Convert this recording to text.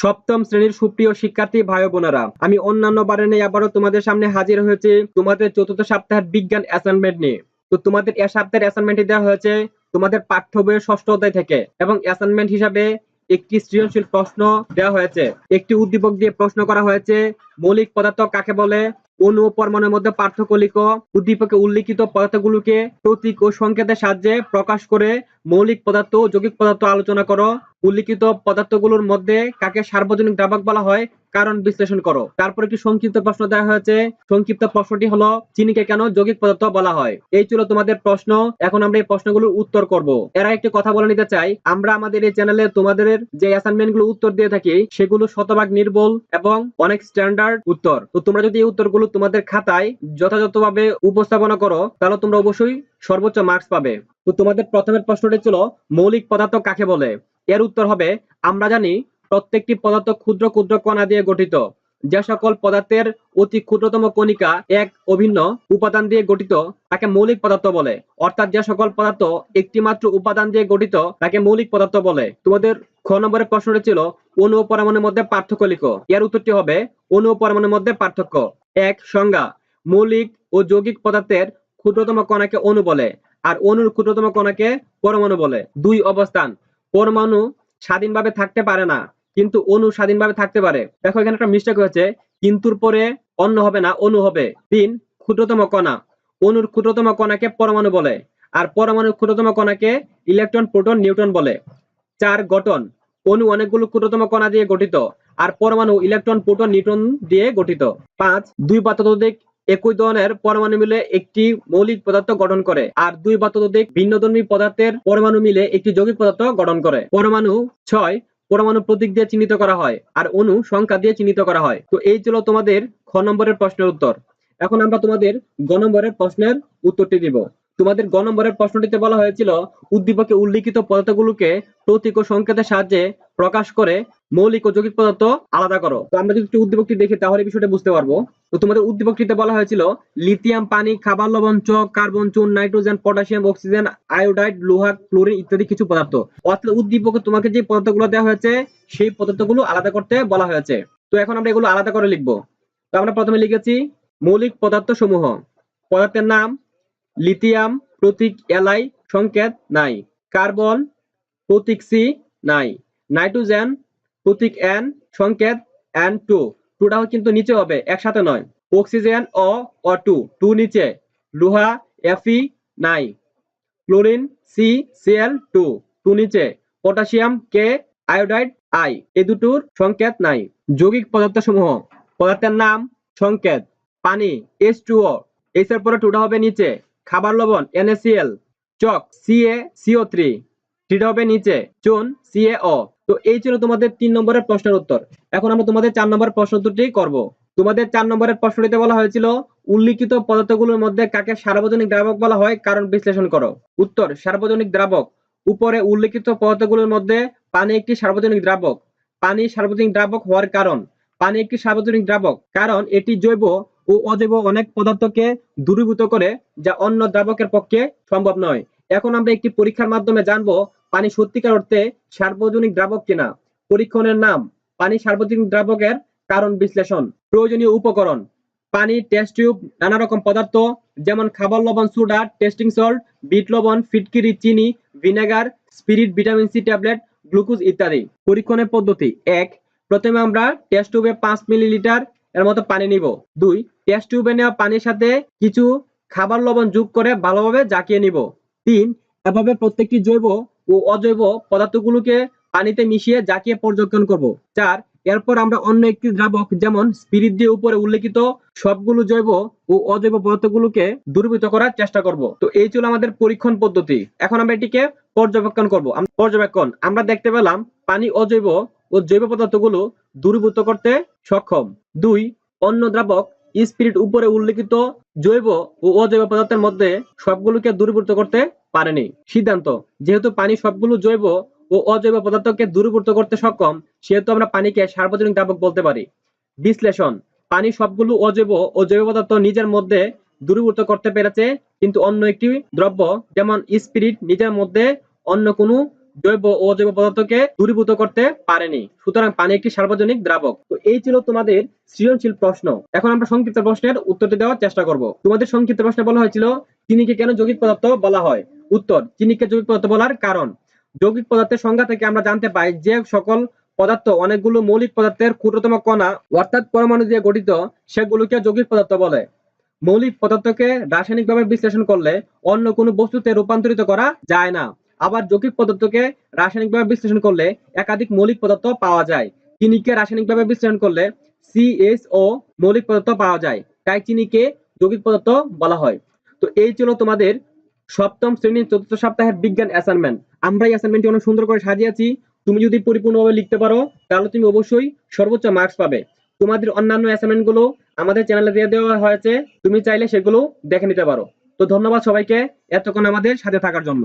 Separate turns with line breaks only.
সপ্তম শ্রেণীর সুপ্রিয় শিক্ষার্থী ভাই বোনেরা, আমি অন্যান্য বারে নেই আবারও তোমাদের সামনে হাজির হয়েছে তোমাদের চতুর্থ সপ্তাহের বিজ্ঞান অ্যাসাইনমেন্ট নিয়ে। তো তোমাদের এ সপ্তাহের অ্যাসাইনমেন্টটি দেওয়া হয়েছে তোমাদের পাঠ্য বইয়ের ষষ্ঠ অধ্যায় থেকে, এবং অ্যাসাইনমেন্ট হিসাবে একটি সৃজনশীল প্রশ্ন দেওয়া হয়েছে। একটি উদ্দীপক দিয়ে প্রশ্ন করা হয়েছে, মৌলিক পদার্থ কাকে বলে, অণু ও পরমাণুর মধ্যে পার্থক্য লিখো। উদ্দীপকে উল্লিখিত পদার্থগুলোকে প্রতীক ও সংকেতের সাহায্যে প্রকাশ করে মৌলিক পদার্থ ও যৌগিক পদার্থ আলোচনা করো। উল্লিখিত পদার্থগুলোর মধ্যে কাকে সার্বজনীন দ্রাবক বলা হয় কারণ বিশ্লেষণ করো। তারপর একটি সংক্ষিপ্ত প্রশ্ন দেওয়া হয়েছে। সংক্ষিপ্ত প্রশ্নটি হলো, চিনিকে কেন যৌগিক পদার্থ বলা হয়। এই ছিল তোমাদের প্রশ্ন। এখন আমরা এই প্রশ্নগুলোর উত্তর করব। এর আগে একটি কথা বলে নিতে চাই, আমরা আমাদের এই চ্যানেলে তোমাদের যে অ্যাসাইনমেন্ট গুলো উত্তর দিয়ে থাকি সেগুলো শতভাগ নির্ভুল এবং অনেক স্ট্যান্ডার্ড উত্তর। তো তোমরা যদি এই উত্তরগুলো তোমাদের খাতায় যথাযথভাবে উপস্থাপনা করো তাহলে তোমরা অবশ্যই সর্বোচ্চ মার্কস পাবে। তো তোমাদের প্রথমের প্রশ্নটি ছিল, মৌলিক পদার্থ কাকে বলে। এর উত্তর হবে, আমরা জানি প্রত্যেকটি পদার্থ ক্ষুদ্র ক্ষুদ্র কণা দিয়ে গঠিত। যে সকল পদার্থের অতি ক্ষুদ্রতম কণিকা এক অভিন্ন উপাদান দিয়ে গঠিত তাকে মৌলিক পদার্থ বলে। অর্থাৎ যে সকল পদার্থ একটি মাত্র উপাদান দিয়ে গঠিত তাকে মৌলিক পদার্থ বলে। তোমাদের খ নম্বরের প্রশ্নটি ছিল, অণু ও পরমাণুর মধ্যে পার্থক্য লিখো। এর উত্তরটি হবে, অণু ও পরমাণুর মধ্যে পার্থক্য। এক, সংজ্ঞা। মৌলিক ও যৌগিক পদার্থের ক্ষুদ্রতম কণাকে অণু বলে, আর অণুর ক্ষুদ্রতম কণাকে পরমাণু বলে। দুই, অবস্থান। পরমাণু স্বাধীনভাবে থাকতে পারে না, কিন্তু অণু স্বাধীনভাবে থাকতে পারে। দেখো এখানে একটা মিস্টেক হয়েছে, কিন্তুর পরে অন্য হবে না, অণু হবে। তিন, ক্ষুদ্রতম কণা। অণুর ক্ষুদ্রতম কণাকে পরমাণু বলে, আর পরমাণুর ক্ষুদ্রতম কণাকে ইলেকট্রন, প্রোটন, নিউট্রন বলে। চার, গঠন। অণু অনেকগুলো ক্ষুদ্রতম কণা দিয়ে গঠিত, আর পরমাণু ইলেকট্রন, প্রোটন, নিউট্রন দিয়ে গঠিত। পাঁচ, দুই বা ততোধিক একই ধরনের পরমাণু মিলে একটি মৌলিক পদার্থ গঠন করে, আর দুই বা ততোধিক ভিন্নধর্মী পদার্থের পরমাণু মিলে একটি যৌগিক পদার্থ গঠন করে। পরমাণু। ছয়, পরমাণু প্রতীক দিয়ে চিহ্নিত করা হয়, আর অণু সংখ্যা দিয়ে চিহ্নিত করা হয়। তো এই ছিল তোমাদের খ নম্বরের প্রশ্নের উত্তর। এখন আমরা তোমাদের গ নম্বরের প্রশ্নের উত্তরটি দিব। তোমাদের গ নম্বরের প্রশ্নটিতে বলা হয়েছিল, উদ্দীপকে উল্লিখিত পদার্থগুলোকে প্রতীক ও সংকেতের সাহায্যে প্রকাশ করে মৌলিক ও যৌগিক পদার্থ আলাদা করো। তো আমরা যদি উদ্দীপকটি দেখি তাহলে বিষয়টা বুঝতে পারবো। তো তোমাদের উদ্দীপকটিতে বলা হয়েছিল, লিথিয়াম, পানি, খাবার লবণ, চক, কার্বন, চুন, নাইট্রোজেন, পটাশিয়াম, অক্সিজেন, আয়োডাইড, লোহা, ক্লোরিন ইত্যাদি কিছু পদার্থ। অর্থাৎ উদ্দীপকে তোমাকে যে পদার্থগুলো দেওয়া হয়েছে সেই পদার্থগুলো আলাদা করতে বলা হয়েছে। তো এখন আমরা এগুলো আলাদা করে লিখবো। তো আমরা প্রথমে লিখেছি মৌলিক পদার্থ সমূহ। পদার্থের নাম, লিথিয়াম, প্রতীক Li, সংকেত নাই। কার্বন, প্রতীক সি, নাই। নাইট্রোজেন, প্রতীক N, সংকেত N2, টুটা কিন্তু নিচে হবে, একসাথে নয়। অক্সিজেন O2, টু নিচে। লোহা Fe, নাই। ক্লোরিন CCl2, টু নিচে। পটাশিয়াম K, আয়োডাইড I, এই দুটোর সংকেত নাই। যৌগিক পদার্থ সমূহ। পদার্থের নাম, সংকেত। পানি H2O, H এর পরে টুটা হবে নিচে। খাবার লবণ NaCl, চক CaCO3, টিটা হবে নিচে। চুন CaO। তো এই ছিল তোমাদের 3 নম্বরের প্রশ্নের উত্তর। এখন আমরা তোমাদের 4 নম্বরের প্রশ্ন উত্তরটি করব। তোমাদের 4 নম্বরের প্রশ্নটিতে বলা হয়েছিল, উল্লিখিত পদার্থগুলোর মধ্যে কাকে সার্বজনীন দ্রাবক বলা হয় কারণ বিশ্লেষণ করো। উত্তর, সার্বজনীন দ্রাবক। উপরে উল্লিখিত পদার্থগুলোর মধ্যে পানি একটি সার্বজনীন দ্রাবক। পানি সার্বজনীন দ্রাবক হওয়ার কারণ, পানি একটি সার্বজনীন দ্রাবক কারণ এটি জৈব ও অজৈব অনেক পদার্থকে দূরীভূত করে, যা অন্য দ্রাবকের পক্ষে সম্ভব নয়। এখন আমরা একটি পরীক্ষার মাধ্যমে জানবো পানি সত্যিকার অর্থে সার্বজনীন দ্রাবক কিনা। পরীক্ষণের নাম, পানি সার্বজনীন দ্রাবকের কারণ বিশ্লেষণ। প্রয়োজনীয় উপকরণ, পানি, টেস্ট টিউব, নানা রকম পদার্থ যেমন খাবার লবণ, সোডা, টেস্টিং সল্ট, বিট লবণ, ফিটকিরি, চিনি, ভিনেগার, spirit, vitamin C tablet, glucose ইত্যাদি। পরীক্ষণের পদ্ধতি, 1, প্রথমে আমরা টেস্ট টিউবে 5 মিলিলিটার এর মতো পানি নিব। 2, টেস্ট টিউবে নেওয়া পানির সাথে কিছু খাবার লবণ যোগ করে ভালোভাবে জাকিয়ে নিব। 3, এভাবে প্রত্যেকটি জৈব ও অজৈব পদার্থগুলোকে পানিতে মিশিয়ে জাকিয়ে পর্যবেক্ষণ করব। 4, এরপর আমরা অন্য একটি দ্রাবক যেমন স্পিরিট দিয়ে উপরে উল্লেখিত সবগুলো জৈব ও অজৈব পদার্থগুলোকে দূরীভূত করার চেষ্টা করব। তো এই ছিল আমাদের পরীক্ষণ পদ্ধতি। এখন আমরা এটিকে পর্যবেক্ষণ করব। পর্যবেক্ষণ, আমরা দেখতে পেলাম পানি অজৈব ও জৈব পদার্থগুলো দূরীভূত করতে সক্ষম। 2, অন্য দ্রাবক স্পিরিট উপরে উল্লেখিত জৈব ও অজৈব পদার্থের মধ্যে সবগুলোকে দূরীভূত করতে পারেনি। সিদ্ধান্ত, যেহেতু পানি সবগুলো জৈব ও অজৈব পদার্থকে দূরীভূত করতে সক্ষম, সেহেতু আমরা পানিকে সার্বজনীন দ্রাবক বলতে পারি। বিশ্লেষণ, পানি সবগুলো অজৈব ও জৈব পদার্থ নিজের মধ্যে দূরীভূত করতে পেরেছে, কিন্তু অন্য একটি দ্রব্য যেমন স্পিরিট নিজের মধ্যে অন্য কোনো জৈব ও অজৈব পদার্থকে দূরীভূত করতে পারেনি। সুতরাং পানি একটি সার্বজনীন দ্রাবক। তো এই ছিল তোমাদের সৃজনশীল প্রশ্ন। এখন আমরা সংক্ষিপ্ত প্রশ্নের উত্তরটি দেওয়ার চেষ্টা করব। তোমাদের সংক্ষিপ্ত প্রশ্নে বলা হয়েছিল চিনিকে কেন যৌগিক পদার্থ বলা হয়। উত্তর, চিনিকে যৌগিক পদার্থ বলার কারণ, যৌগিক পদার্থের সংজ্ঞা থেকে আমরা জানতে পাই যে সকল পদার্থ অনেকগুলো মৌলিক পদার্থের ক্ষুদ্রতম কণা অর্থাৎ পরমাণু দিয়ে গঠিত সেগুলোকে যৌগিক পদার্থ বলে। মৌলিক পদার্থকে রাসায়নিকভাবে বিশ্লেষণ করলে অন্য কোনো বস্তুতে রূপান্তরিত করা যায় না। আবার যৌগিক পদার্থকে রাসায়নিকভাবে বিশ্লেষণ করলে একাধিক মৌলিক পদার্থ পাওয়া যায়। চিনিকে রাসায়নিকভাবে বিশ্লেষণ করলে CHO মৌলিক পদার্থ পাওয়া যায়, তাই চিনিকে যৌগিক পদার্থ বলা হয়। তো এই ছিল তোমাদের সপ্তম শ্রেণীর চতুর্থ সপ্তাহের বিজ্ঞান অ্যাসাইনমেন্ট। আমরা এই অ্যাসাইনমেন্টটি অনেক সুন্দর করে সাজিয়েছি। তুমি যদি পরিপূর্ণভাবে লিখতে পারো তাহলে তুমি অবশ্যই সর্বোচ্চ মার্কস পাবে। তোমাদের অন্যান্য অ্যাসাইনমেন্ট গুলো আমাদের চ্যানেলে দিয়ে দেওয়া হয়েছে, তুমি চাইলে সেগুলো দেখে নিতে পারো। তো ধন্যবাদ সবাইকে এতক্ষণ আমাদের সাথে থাকার জন্য।